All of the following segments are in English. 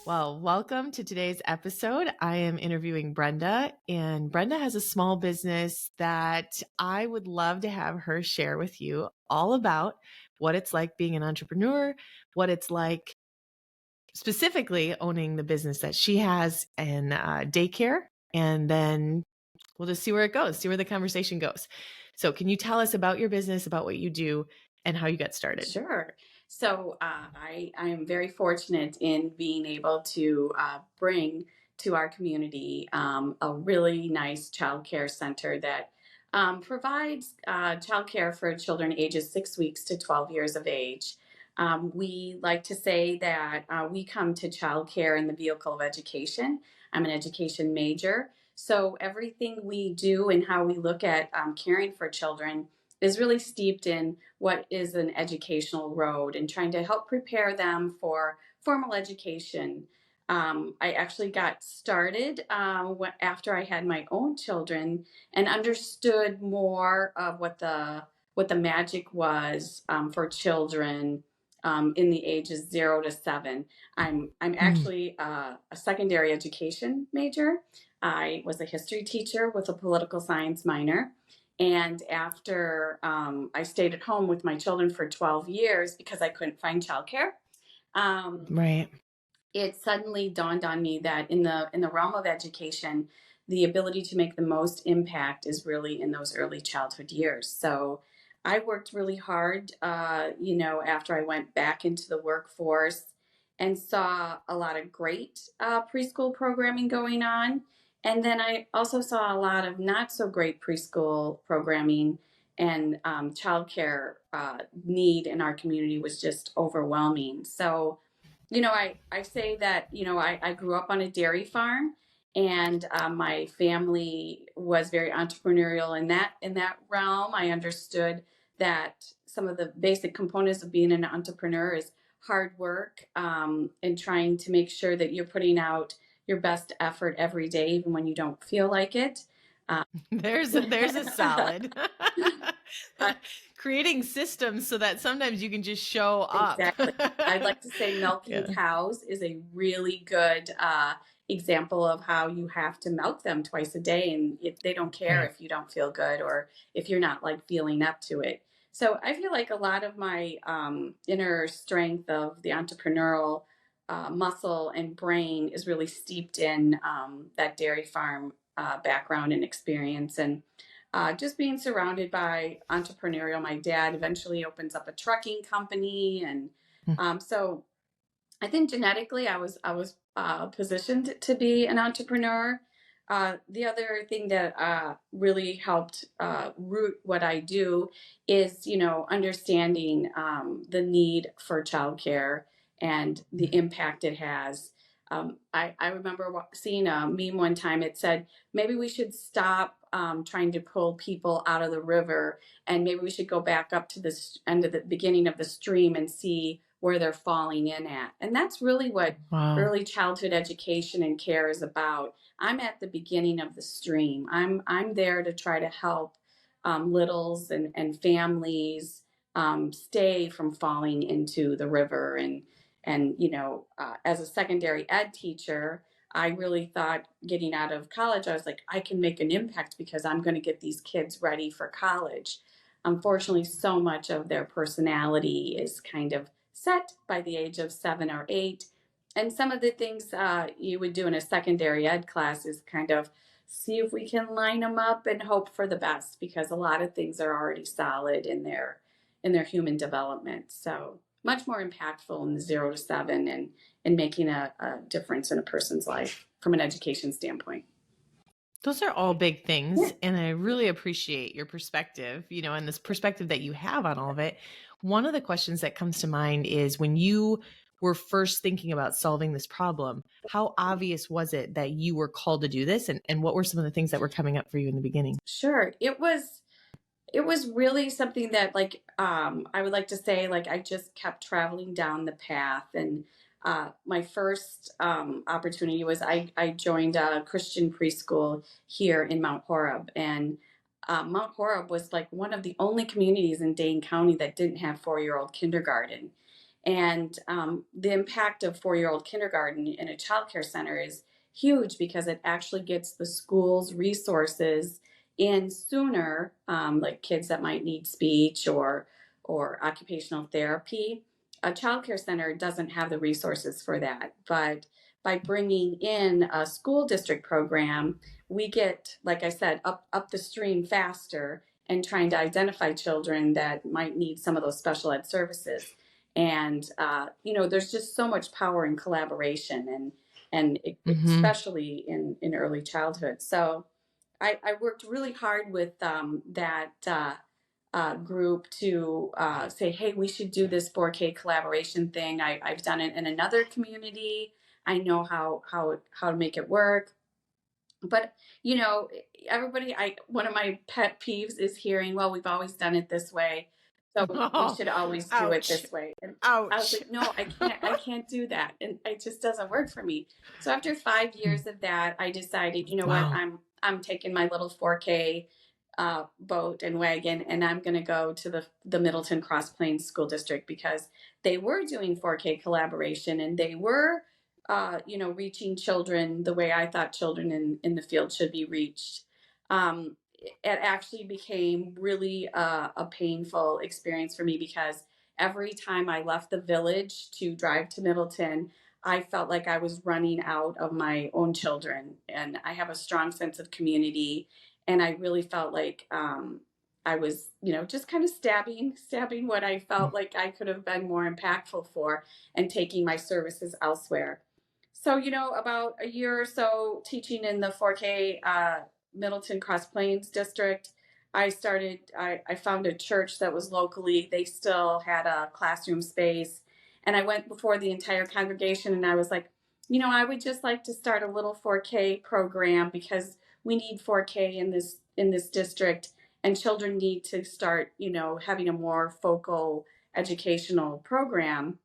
Well, welcome to today's episode. I am interviewing Brenda, and Brenda has a small business that I would love to have her share with you all about what it's like being an entrepreneur, what it's like specifically owning the business that she has in daycare, and then we'll just see where it goes, see where the conversation goes. So, can you tell us about your business, about what you do, and how you got started? Sure. So I am very fortunate in being able to bring to our community a really nice childcare center that provides childcare for children ages 6 weeks to 12 years of age. We like to say that we come to childcare in the vehicle of education. I'm an education major. So everything we do and how we look at caring for children is really steeped in what is an educational road and trying to help prepare them for formal education. I actually got started after I had my own children and understood more of what the magic was for children in the ages 0 to 7. I'm Mm. actually a secondary education major. I was a history teacher with a political science minor. And after I stayed at home with my children for 12 years because I couldn't find childcare, um, Right. it suddenly dawned on me that in the realm of education, the ability to make the most impact is really in those early childhood years. So I worked really hard, after I went back into the workforce and saw a lot of great preschool programming going on. And then I also saw a lot of not so great preschool programming, and childcare need in our community was just overwhelming. So I say that, I grew up on a dairy farm, and my family was very entrepreneurial in that realm. I understood that some of the basic components of being an entrepreneur is hard work, and trying to make sure that you're putting out your best effort every day, even when you don't feel like it. Uh, There's a solid. Creating systems so that sometimes you can just show up. Exactly. I'd like to say milking Yeah. cows is a really good example of how you have to milk them twice a day, and they don't care Right. if you don't feel good or if you're not like feeling up to it. So I feel like a lot of my inner strength of the entrepreneurial muscle and brain is really steeped in that dairy farm background and experience. And just being surrounded by entrepreneurial. My dad eventually opens up a trucking company, and Mm. so I think genetically I was positioned to be an entrepreneur. The other thing that really helped root what I do is, understanding the need for childcare and the impact it has. I remember seeing a meme one time. It said, maybe we should stop trying to pull people out of the river, and maybe we should go back up to the end of the beginning of the stream and see where they're falling in at. And that's really what Wow. early childhood education and care is about. I'm at the beginning of the stream. I'm there to try to help littles and families stay from falling into the river. And as a secondary ed teacher, I really thought getting out of college, I was like, I can make an impact because I'm going to get these kids ready for college. Unfortunately, so much of their personality is kind of set by the age of 7 or 8. And some of the things you would do in a secondary ed class is kind of see if we can line them up and hope for the best, because a lot of things are already solid in their human development. So much more impactful in the 0 to 7, and making a difference in a person's life from an education standpoint. Those are all big Yeah. things. And I really appreciate your perspective, and this perspective that you have on all of it. One of the questions that comes to mind is when you were first thinking about solving this problem, how obvious was it that you were called to do this? And what were some of the things that were coming up for you in the beginning? Sure. It was really something that, like, I would like to say, like, I just kept traveling down the path. And my first opportunity was I joined a Christian preschool here in Mount Horeb. And Mount Horeb was like one of the only communities in Dane County that didn't have 4-year-old kindergarten. And the impact of 4-year-old kindergarten in a childcare center is huge because it actually gets the school's resources in sooner, like kids that might need speech or occupational therapy. A childcare center doesn't have the resources for that, but by bringing in a school district program, we get, like I said, up the stream faster and trying to identify children that might need some of those special ed services. And there's just so much power in collaboration, Hmm. especially in early childhood. So I worked really hard with that group to say, hey, we should do this 4K collaboration thing. I've done it in another community. I know how to make it work. But everybody, I one of my pet peeves is hearing, well, we've always done it this way, so we Oh, should always do it ouch. this way. And I was Ouch. like, no, I can't do that, and it just doesn't work for me. So after 5 years of that, I decided, you know what, Wow. I'm taking my little 4K boat and wagon, and I'm going to go to the Middleton Cross Plains School District because they were doing 4K collaboration, and they were reaching children the way I thought children in the field should be reached. It actually became really a painful experience for me because every time I left the village to drive to Middleton, I felt like I was running out of my own children. And I have a strong sense of community. And I really felt like I was, just kind of stabbing what I felt like I could have been more impactful for and taking my services elsewhere. So, about a year or so teaching in the 4K Middleton Cross Plains district, I found a church that was locally. They still had a classroom space. And I went before the entire congregation and I was like, I would just like to start a little 4K program because we need 4K in this district and children need to start, having a more focal educational program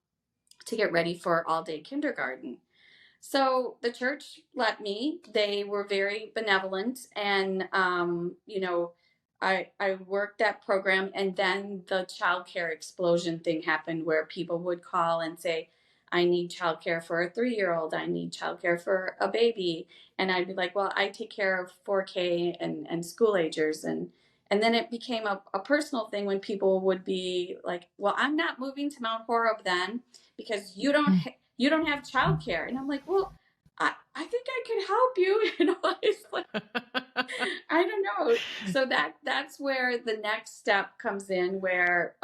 to get ready for all day kindergarten. So the church let me. They were very benevolent, and I worked that program, and then the childcare explosion thing happened, where people would call and say, "I need childcare for a 3-year-old. I need childcare for a baby," and I'd be like, "Well, I take care of 4K and school agers," and then it became a personal thing when people would be like, "Well, I'm not moving to Mount Horeb then because you don't have childcare." And I'm like, well, I think I could help you. It's like, I don't know. So that's where the next step comes in, where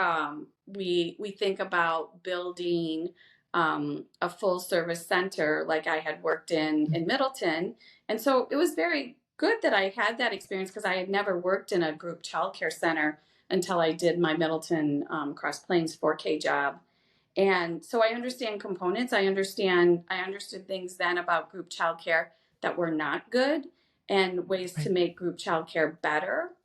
we think about building a full service center, like I had worked in Middleton, and so it was very good that I had that experience because I had never worked in a group childcare center until I did my Middleton Cross Plains 4K job. And so I understand components. I understood things then about group childcare that were not good and ways to Right. make group childcare better.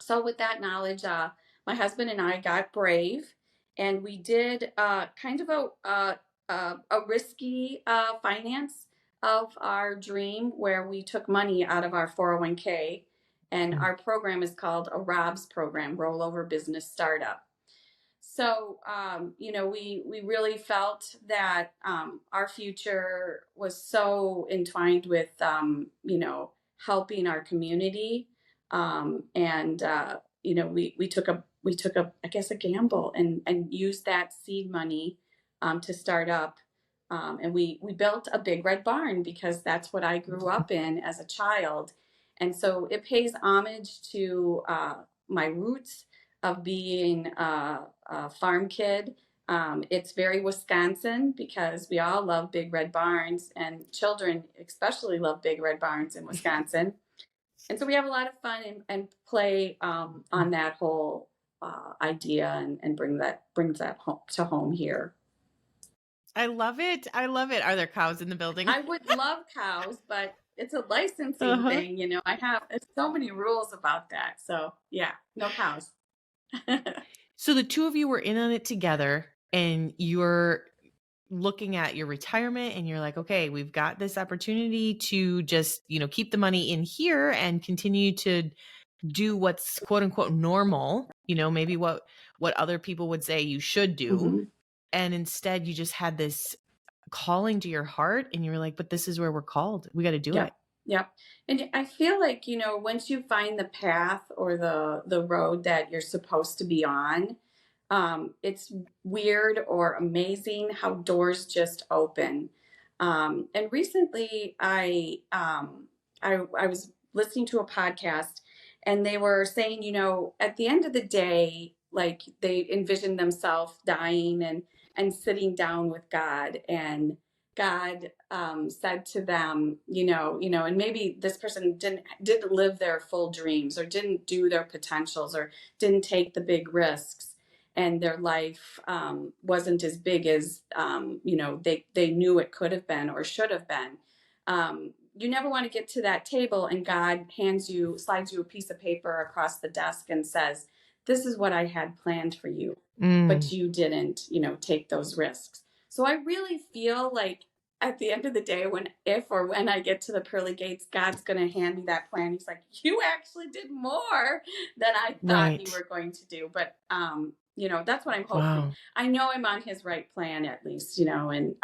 So with that knowledge, my husband and I got brave, and we did kind of a risky finance of our dream, where we took money out of our 401k, and Mm. our program is called a ROBS program, Rollover Business Startup. So, we really felt that our future was so entwined with, helping our community, and we took a I guess a gamble and used that seed money to start up, and we built a big red barn because that's what I grew up in as a child, and so it pays homage to my roots of being a farm kid. It's very Wisconsin because we all love big red barns, and children especially love big red barns in Wisconsin. And so we have a lot of fun and play on that whole idea and brings that home to home here. I love it. I love it. Are there cows in the building? I would love cows, but it's a licensing Uh-huh. thing. I have so many rules about that. So yeah, no cows. So the two of you were in on it together and you're looking at your retirement and you're like, okay, we've got this opportunity to just, keep the money in here and continue to do what's quote unquote normal, maybe what other people would say you should do. Mhm. And instead you just had this calling to your heart and you were like, but this is where we're called. We got to do it. Yep. Yep. And I feel like, once you find the path or the road that you're supposed to be on, it's weird or amazing how doors just open. And recently I was listening to a podcast, and they were saying, at the end of the day, like they envisioned themselves dying and sitting down with God, and God said to them, and maybe this person didn't live their full dreams, or didn't do their potentials, or didn't take the big risks, and their life wasn't as big as they knew it could have been or should have been. You never want to get to that table and God slides you a piece of paper across the desk and says, "This is what I had planned for you, but you didn't, take those risks." So I really feel like at the end of the day, when I get to the pearly gates, God's going to hand me that plan. He's like, "You actually did more than I thought you Right. were going to do." But that's what I'm hoping. Wow. I know I'm on His right plan, at least, and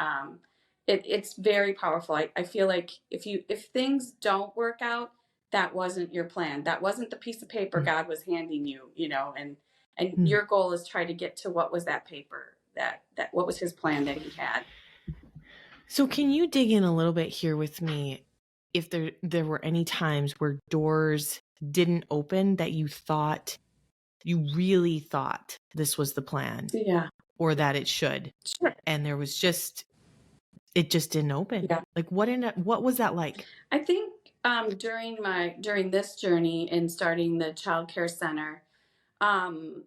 it's very powerful. I feel like if things don't work out, that wasn't your plan. That wasn't the piece of paper Mm. God was handing you, and Mm. your goal is try to get to what was that paper, that what was His plan that He had. So can you dig in a little bit here with me if there were any times where doors didn't open that you really thought this was the plan Yeah, or that it should, sure. and it just didn't open? Yeah, Like what was that like? I think during this journey in starting the childcare center, um,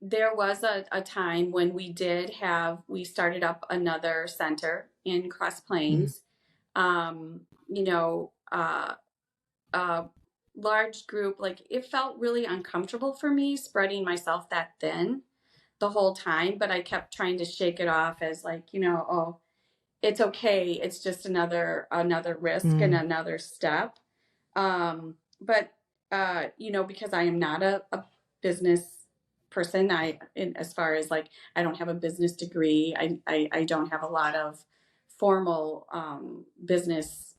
there was a time when we started up another center in Cross Mm. Plains. Um, you know, a large group, like it felt really uncomfortable for me spreading myself that thin the whole time, but I kept trying to shake it off as like, oh, it's okay. It's just another risk and Mm. another step. But because I am not a business person, as far as like, I don't have a business degree. I don't have a lot of formal business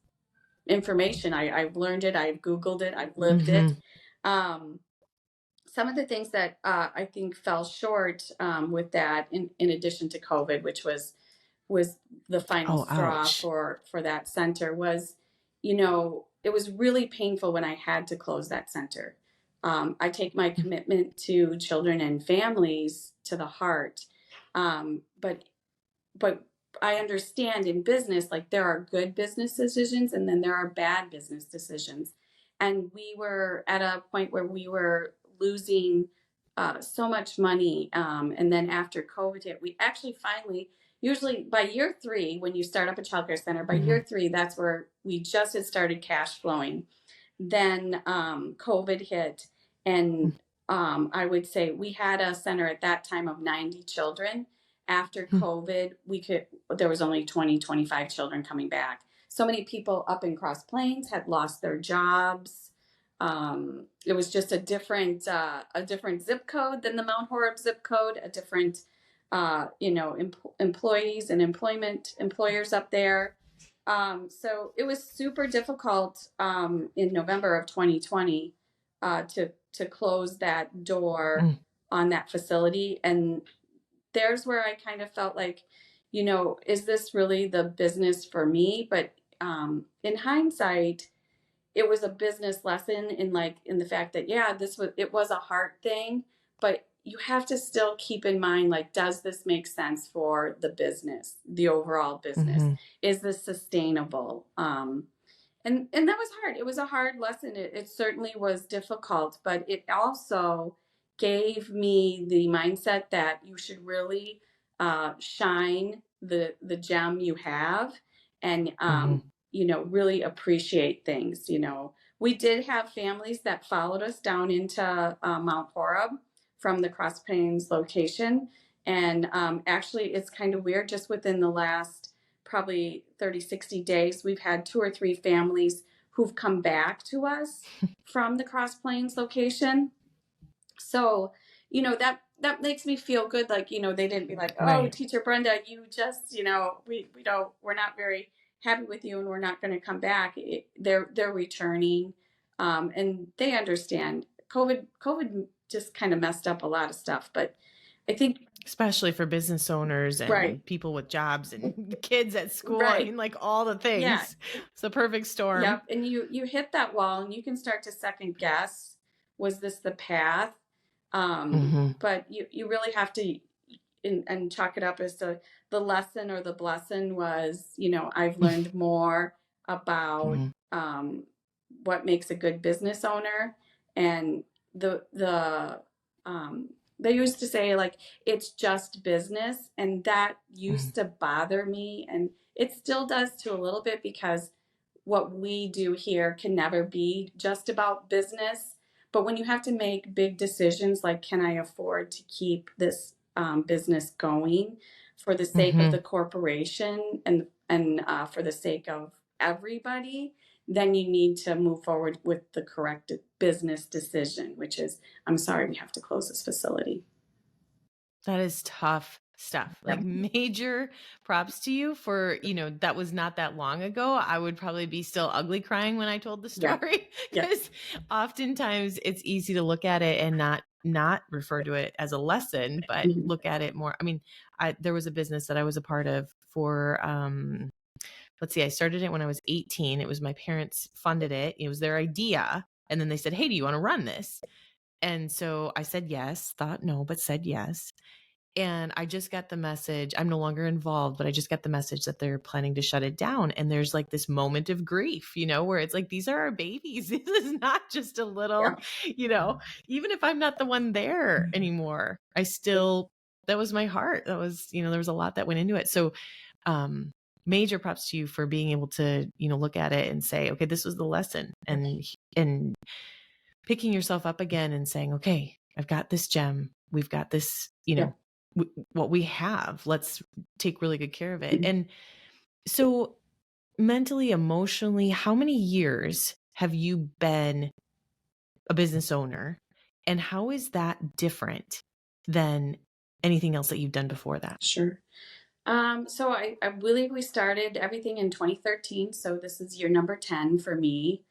information. I've learned it. I've Googled it. I've lived it. Mhm. Um, some of the things that I think fell short with that, in addition to COVID, which was the final Oh, straw ouch. for that center, was, it was really painful when I had to close that center. I take my Mm. commitment to children and families to the heart, but I understand in business, like there are good business decisions and then there are bad business decisions. And we were at a point where we were losing so much money. And then after COVID hit, we actually finally, usually by year 3, when you start up a childcare center, by Mhm. year 3, that's where we just had started cash flowing. Then COVID hit, Mm. and I would say we had a center at that time of 90 children. After Mm. COVID, there was only 20, 25 children coming back. So many people up in Cross Plains had lost their jobs. It was just a different zip code than the Mount Horeb zip code, a different employees and employers up there. So it was super difficult in November of 2020 to close that door Mm. on that facility. And there's where I kind of felt like, is this really the business for me? But in hindsight, it was a business lesson in the fact that, yeah, it was a hard thing, but you have to still keep in mind, like, does this make sense for the business, the overall business? Mhm. Is this sustainable? And that was hard. It was a hard lesson. It certainly was difficult, but it also gave me the mindset that you should really shine the gem you have, and Mhm. really appreciate things. We did have families that followed us down into Mount Horeb from the Cross Plains location, and actually, it's kind of weird. Just within the last probably 30, 60 days, we've had 2 or 3 families who've come back to us from the Cross Plains location. So that makes me feel good. Like, they didn't be like, oh, Right. teacher Brenda, you just, we're not very happy with you and we're not going to come back. They're returning. And they understand COVID just kind of messed up a lot of stuff, but I think, Especially for business owners right, and people with jobs and kids at school. I right. mean, like all the Yeah. things. It's a perfect storm. Yep. And you hit that wall and you can start to second guess, was this the path? Hmm. But you really have to, and chalk it up as the lesson or the blessing was, I've learned more about Hmm. um, what makes a good business owner. And the they used to say, like, it's just business, and that Hmm. used to bother me, and it still does to a little bit, because what we do here can never be just about business. But when you have to make big decisions, like, can I afford to keep this business going for the sake of Hmm. the corporation, and for the sake of everybody, then you need to move forward with the correct business decision, which is, I'm sorry, we have to close this facility. That is tough stuff. Like Yep. major props to you for, that was not that long ago. I would probably be still ugly crying when I told the Yeah. story Yeah. because oftentimes it's easy to look at it and not refer to it as a lesson, but Mhm. look at it more. I mean, there was a business that I was a part of for let's see, I started it when I was 18. It was my parents funded it. It was their idea. And then they said, "Hey, do you want to run this?" And so I said yes, thought no, but said yes. And I just got the message. I'm no longer involved, but I just got the message that they're planning to shut it down. And there's like this moment of grief, where it's like, these are our babies. This is not just a little, Yeah. you know, even if I'm not the one there anymore, that was my heart. That was, there was a lot that went into it. So, um, major props to you for being able to, look at it and say, okay, this was the lesson, and picking yourself up again and saying, okay, I've got this gem. We've got this, Yeah. what we have. Let's take really good care of it. Mhm. And so, mentally, emotionally, how many years have you been a business owner? And how is that different than anything else that you've done before that? Sure. So I believe we started everything in 2013. So this is year number 10 for me.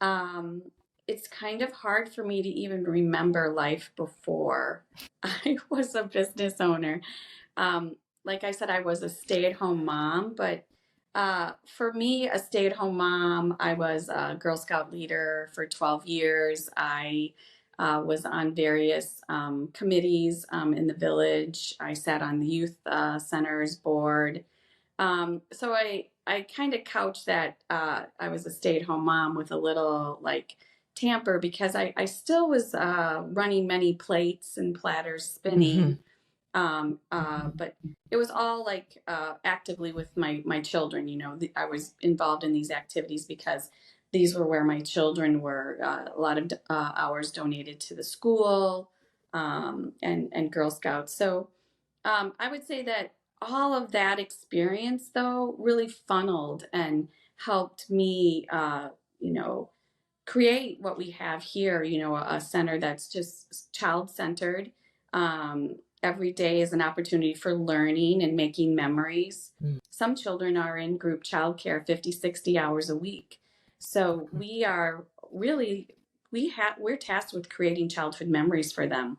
Um, it's kind of hard for me to even remember life before I was a business owner. Um, like I said, I was a stay-at-home mom, but for me, a stay-at-home mom, I was a Girl Scout leader for 12 years. I was on various committees in the village. I sat on the youth center's board. So I kind of couch that I was a stay-at-home mom with a little, like, tamper, because I still was running many plates and platters Hmm. spinning. But it was all, like, actively with my children. I was involved in these activities because these were where my children were. A lot of hours donated to the school, and Girl Scouts. So I would say that all of that experience, though, really funneled and helped me, you know, create what we have here, a center that's just child centered. Every day is an opportunity for learning and making memories. Some children are in group childcare 50, 60 hours a week. So we are really, we're tasked with creating childhood memories for them.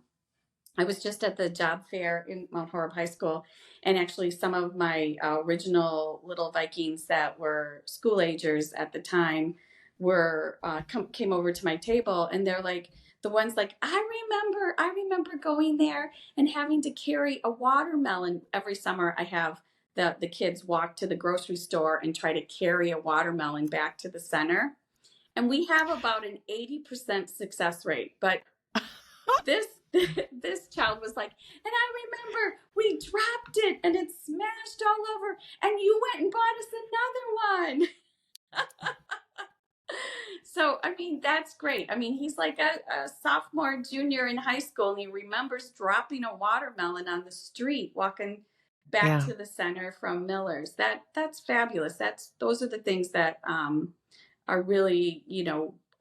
I was just at the job fair in Mount Horeb High School, and actually, some of my original little Vikings that were school agers at the time came over to my table, and they're like, the ones like, I remember going there and having to carry a watermelon every summer. I have the kids walk to the grocery store and try to carry a watermelon back to the center, and we have about an 80% success rate, but this this child was like, and I remember we dropped it and it smashed all over, and you went and bought us another one. So I mean, that's great. I mean, he's like a sophomore, junior in high school, and he remembers dropping a watermelon on the street walking back Yeah. to the center from Miller's. That's fabulous. Those are the things that are really,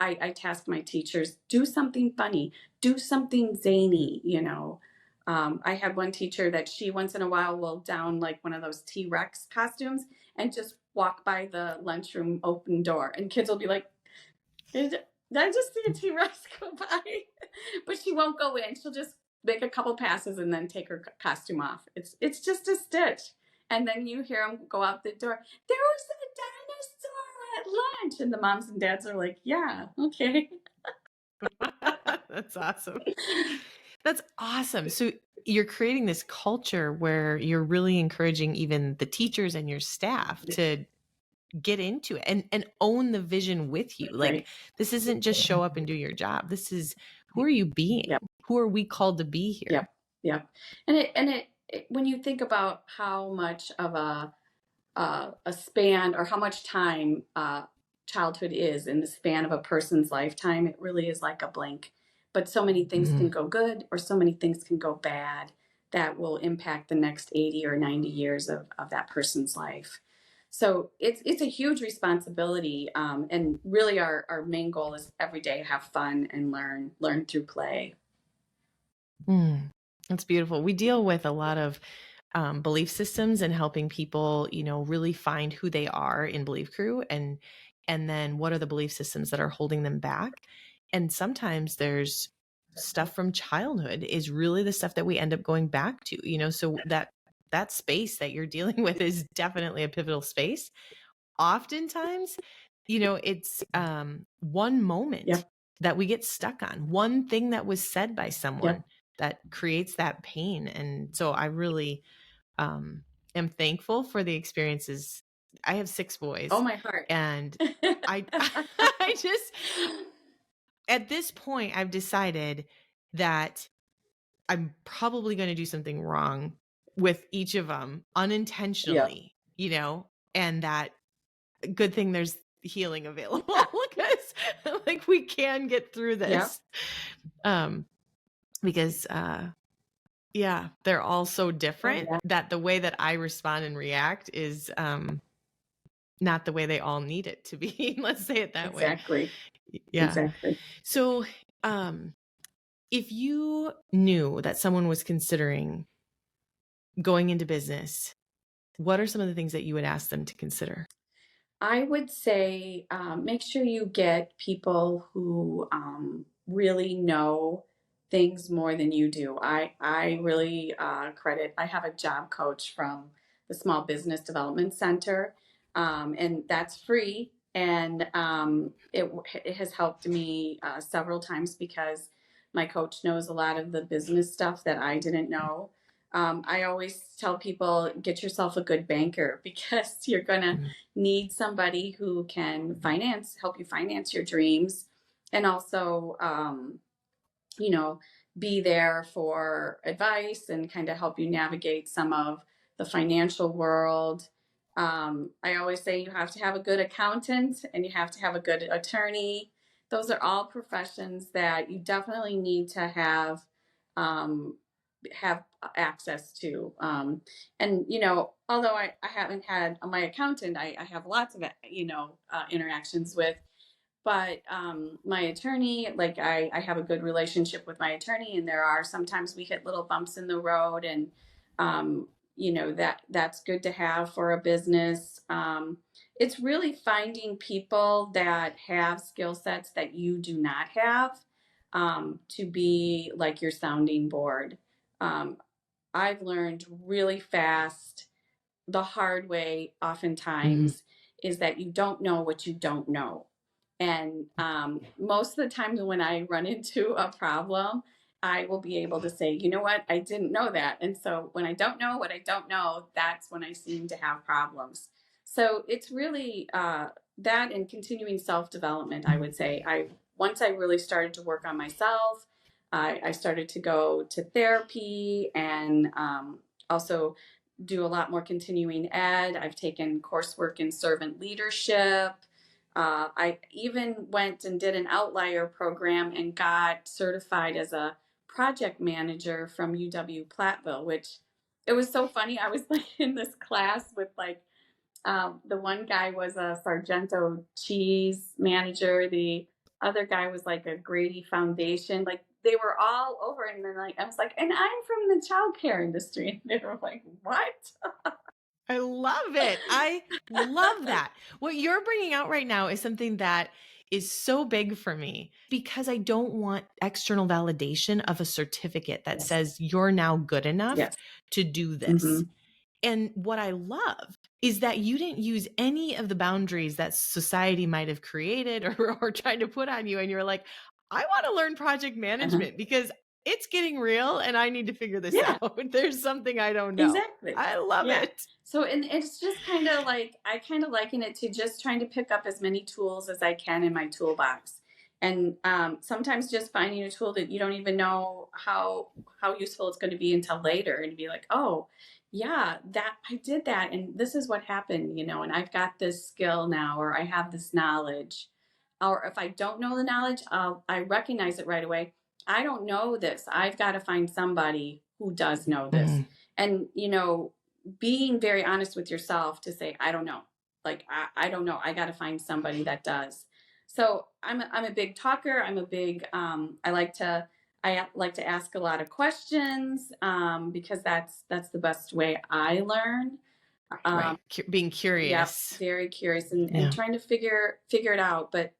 I task my teachers, do something funny, do something zany, you know. I had one teacher that she once in a while will down like one of those T-Rex costumes and just walk by the lunchroom open door, and kids will be like, did I just see a T-Rex go by? But she won't go in. She'll just make a couple passes and then take her costume off. It's just a stitch. And then you hear them go out the door. There was a dinosaur at lunch. And the moms and dads are like, yeah, okay. That's awesome. That's awesome. So you're creating this culture where you're really encouraging even the teachers and your staff to get into it and own the vision with you. Like, Right. this isn't just show up and do your job. This is, who are you being? Yep. Who are we called to be here? Yep. Yep. And when you think about how much of a span or how much time childhood is in the span of a person's lifetime, it really is like a blink. But so many things can go good or so many things can go bad that will impact the next 80 or 90 years of that person's life. So it's a huge responsibility. And really our main goal is every day have fun and learn through play. That's beautiful. We deal with a lot of belief systems and helping people, really find who they are in Believe Crew, and then what are the belief systems that are holding them back. And sometimes there's stuff from childhood is really the stuff that we end up going back to, so that space that you're dealing with is definitely a pivotal space. Oftentimes, it's one moment Yep. that we get stuck on, one thing that was said by someone Yep. that creates that pain. And so I really am thankful for the experiences. I have 6 boys. Oh, my heart. And I I just, at this point, I've decided that I'm probably going to do something wrong with each of them unintentionally, and that good thing there's healing available because like we can get through this. Because yeah, they're all so different that the way that I respond and react is not the way they all need it to be. Let's say it that way. Exactly. Yeah. Exactly. So if you knew that someone was considering going into business, what are some of the things that you would ask them to consider? I would say make sure you get people who really know things more than you do. I really I have a job coach from the Small Business Development Center, and that's free. And it has helped me several times because my coach knows a lot of the business stuff that I didn't know. I always tell people, get yourself a good banker because you're going to need somebody who can help you finance your dreams, and also, be there for advice and kind of help you navigate some of the financial world. I always say you have to have a good accountant and you have to have a good attorney. Those are all professions that you definitely need to um, have access to. And although I haven't had my accountant, I have lots of interactions with. But my attorney, like I have a good relationship with my attorney, and there are sometimes we hit little bumps in the road, and that's good to have for a business. It's really finding people that have skill sets that you do not have, to be like your sounding board. Um, I've learned really fast, the hard way, oftentimes, is that you don't know what you don't know. And most of the times when I run into a problem, I will be able to say, you know what, I didn't know that. And so when I don't know what I don't know, that's when I seem to have problems. So it's really that and continuing self development, I would say. Once I really started to work on myself, I started to go to therapy and also do a lot more continuing ed. I've taken coursework in servant leadership. I even went and did an outlier program and got certified as a project manager from UW Platteville, which it was so funny. I was like in this class with like the one guy was a Sargento cheese manager. The other guy was like a Grady Foundation. Like they were all over, and then like I was like, and I'm from the childcare industry, and they were like, what? I love it. I love that. What you're bringing out right now is something that is so big for me because I don't want external validation of a certificate that Yes, says you're now good enough yes, to do this. hmm And what I love is that you didn't use any of the boundaries that society might have created or tried to put on you. And you're like, I want to learn project uh-huh. management because it's getting real and I need to figure this Yeah. out. There's something I don't know. Exactly. I love Yeah. it. So, and it's just kind of like, I kind of liken it to just trying to pick up as many tools as I can in my toolbox. And sometimes just finding a tool that you don't even know how useful it's going to be until later, and be like, oh, yeah, that I did that, and this is what happened, and I've got this skill now, or I have this knowledge, or if I don't know the knowledge, I recognize it right away. I don't know this. I've got to find somebody who does know this, Mm, and being very honest with yourself to say, I don't know. Like, I don't know. I got to find somebody that does. So I'm a big talker. I like to ask a lot of questions, because that's the best way I learn. Um, right. Being yep, curious. very curious, and Yeah. trying to figure it out. But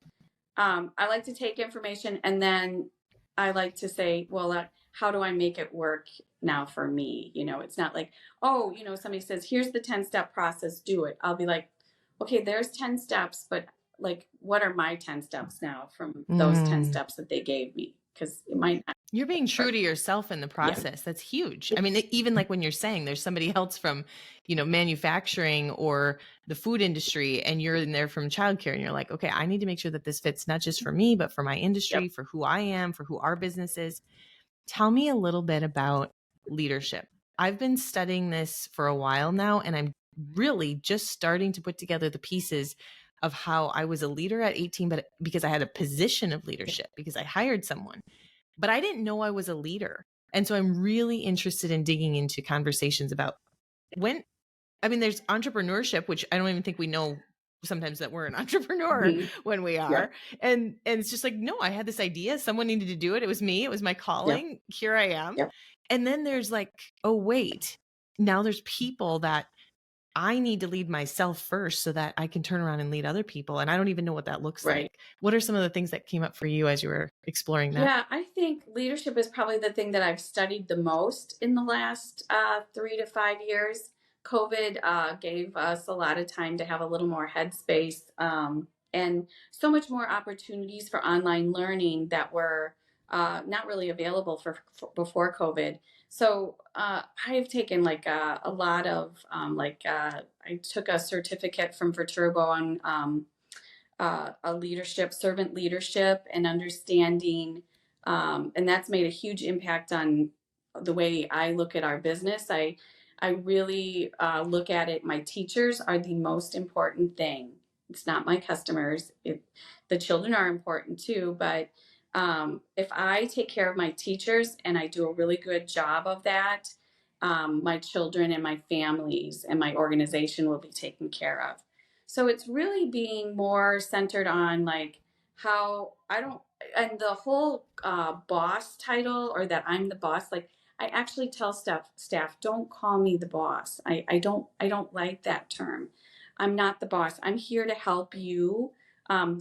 I like to take information, and then I like to say, well, how do I make it work now for me? It's not like, oh, somebody says, here's the 10-step process, do it. I'll be like, okay, there's 10 steps, but like, what are my 10 steps now from those 10 Mm. steps that they gave me? Because it might not You're being true work. to yourself in the Yeah. process. That's huge. I mean, even like when you're saying there's somebody else from, manufacturing or the food industry, and you're in there from childcare, and you're like, okay, I need to make sure that this fits not just for me, but for my Yep. industry, for who I am, for who our business is. Tell me a little bit about leadership. I've been studying this for a while now, and I'm really just starting to put together the pieces of how I was a leader at 18, but because I had a position of leadership, because I hired someone, but I didn't know I was a leader. And so I'm really interested in digging into conversations about there's entrepreneurship, which I don't even think we know sometimes that we're an entrepreneur Mhm. when we Yep. are. And it's just like, no, I had this idea. Someone needed to do it. It was me. It was my Yep. calling. Here I am. Yep. And then there's like, oh, wait, now there's people that I need to lead myself first so that I can turn around and lead other people. And I don't even know what that looks Right. like. What are some of the things that came up for you as you were exploring that? Yeah, I think leadership is probably the thing that I've studied the most in the last 3 to 5 years. COVID gave us a lot of time to have a little more headspace, and so much more opportunities for online learning that were not really available for before COVID. So I've taken like a lot of I took a certificate from Viterbo on a servant leadership, and understanding. And that's made a huge impact on the way I look at our business. I really look at it. My teachers are the most important thing. It's not my customers. The children are important too, but if I take care of my teachers and I do a really good job of that, my children and my families and my organization will be taken care of. So it's really being more centered on like how I don't, and the whole boss title, or that I'm the boss. Like I actually tell staff, don't call me the boss. I don't like that term. I'm not the boss. I'm here to help you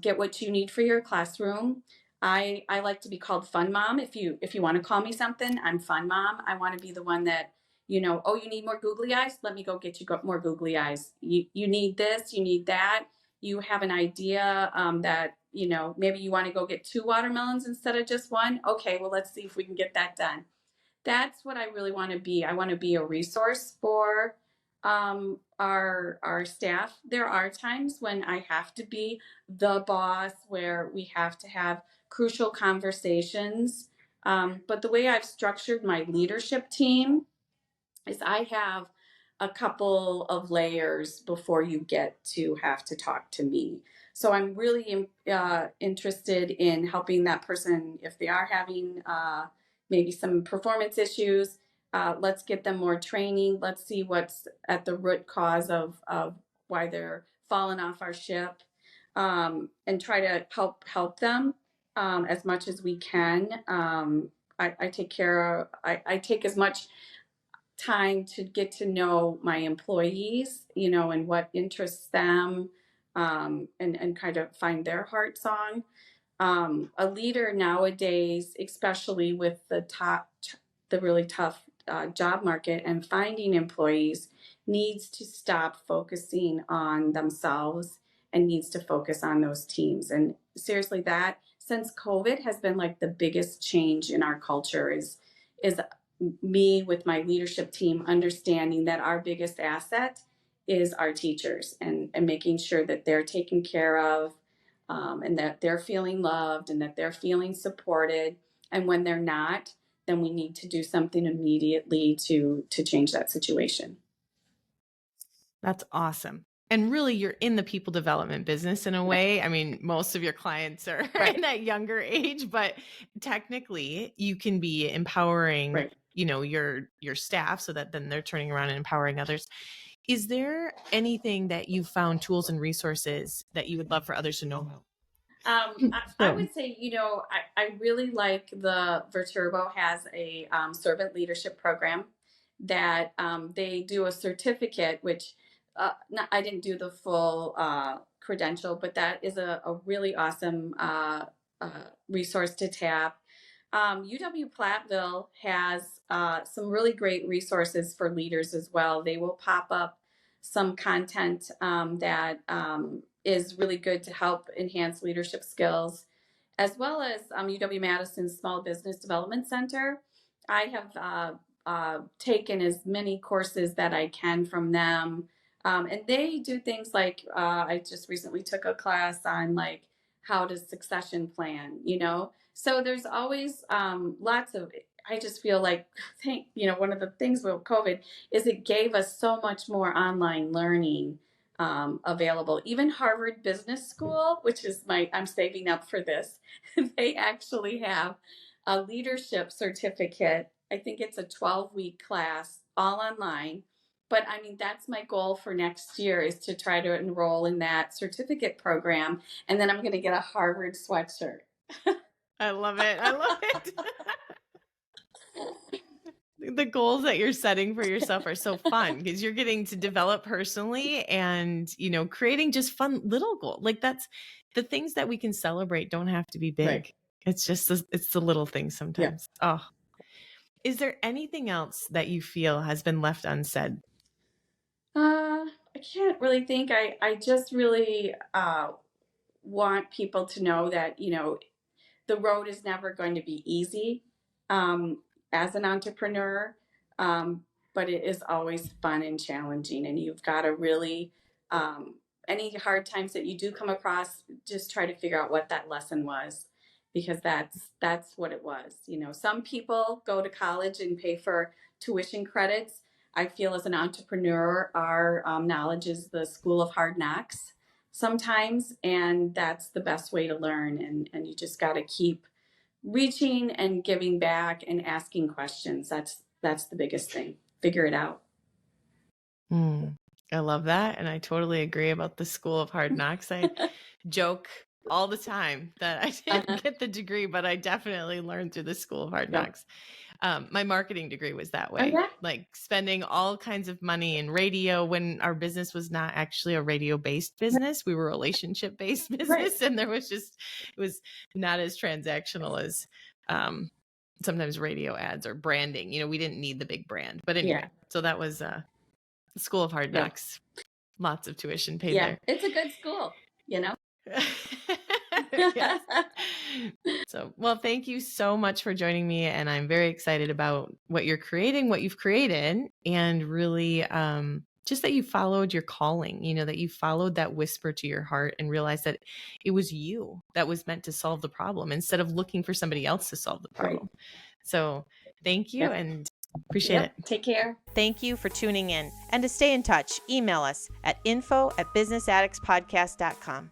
get what you need for your classroom. I like to be called fun mom. If you want to call me something, I'm fun mom. I want to be the one that, oh, you need more googly eyes? Let me go get you more googly eyes. You need this, you need that. You have an idea that, maybe you want to go get 2 watermelons instead of just one. Okay, well, let's see if we can get that done. That's what I really want to be. I want to be a resource for our staff. There are times when I have to be the boss, where we have to have crucial conversations. But the way I've structured my leadership team is I have a couple of layers before you get to have to talk to me. So I'm really interested in helping that person if they are having maybe some performance issues. Let's get them more training. Let's see what's at the root cause of why they're falling off our ship, and try to help them. as much as we can. I take care of, I take as much time to get to know my employees, and what interests them, and kind of find their heart song. A leader nowadays, especially with the really tough job market and finding employees, needs to stop focusing on themselves and needs to focus on those teams. And seriously, that since COVID has been like the biggest change in our culture is me with my leadership team understanding that our biggest asset is our teachers, and making sure that they're taken care of, and that they're feeling loved and that they're feeling supported. And when they're not, then we need to do something immediately to change that situation. That's awesome. And really, you're in the people development business in a Right. way. I mean, most of your clients are Right. in that younger age, but technically you can be empowering, Right. your staff so that then they're turning around and empowering others. Is there anything that you found, tools and resources that you would love for others to know about? I would say, I really like the Verturbo has a servant leadership program that they do a certificate, which I didn't do the full credential, but that is a really awesome resource to tap. UW Platteville has some really great resources for leaders as well. They will pop up some content that is really good to help enhance leadership skills, as well as UW Madison's Small Business Development Center. I have taken as many courses that I can from them. And they do things like I just recently took a class on like how to succession plan. So there's always lots of, I just feel like, one of the things with COVID is it gave us so much more online learning available. Even Harvard Business School, which is I'm saving up for this, they actually have a leadership certificate. I think it's a 12-week class, all online. But I mean, that's my goal for next year, is to try to enroll in that certificate program. And then I'm going to get a Harvard sweatshirt. I love it. I love it. The goals that you're setting for yourself are so fun because you're getting to develop personally and, creating just fun little goals. Like that's the things that we can celebrate don't have to be big. Right. It's just, it's the little things sometimes. Yeah. Oh, is there anything else that you feel has been left unsaid? I can't really think. I just really want people to know that, the road is never going to be easy as an entrepreneur, but it is always fun and challenging. And you've got to really, any hard times that you do come across, just try to figure out what that lesson was, because that's what it was. Some people go to college and pay for tuition credits. I feel as an entrepreneur, our knowledge is the school of hard knocks sometimes, and that's the best way to learn. And you just got to keep reaching and giving back and asking questions. That's the biggest thing. Figure it out. I love that, and I totally agree about the school of hard knocks. I joke all the time that I didn't get the degree, but I definitely learned through the school of hard knocks. My marketing degree was that way, like spending all kinds of money in radio when our business was not actually a radio-based business. We were a relationship-based business, and it was not as transactional as sometimes radio ads or branding. We didn't need the big brand, but anyway, so that was the school of hard knocks. Lots of tuition paid there. It's a good school, Yes. So, well, thank you so much for joining me. And I'm very excited about what you're creating, what you've created, and really just that you followed your calling, that you followed that whisper to your heart and realized that it was you that was meant to solve the problem instead of looking for somebody else to solve the problem. Right. So thank you and appreciate it. Take care. Thank you for tuning in. And to stay in touch, email us at info@businessaddictspodcast.com.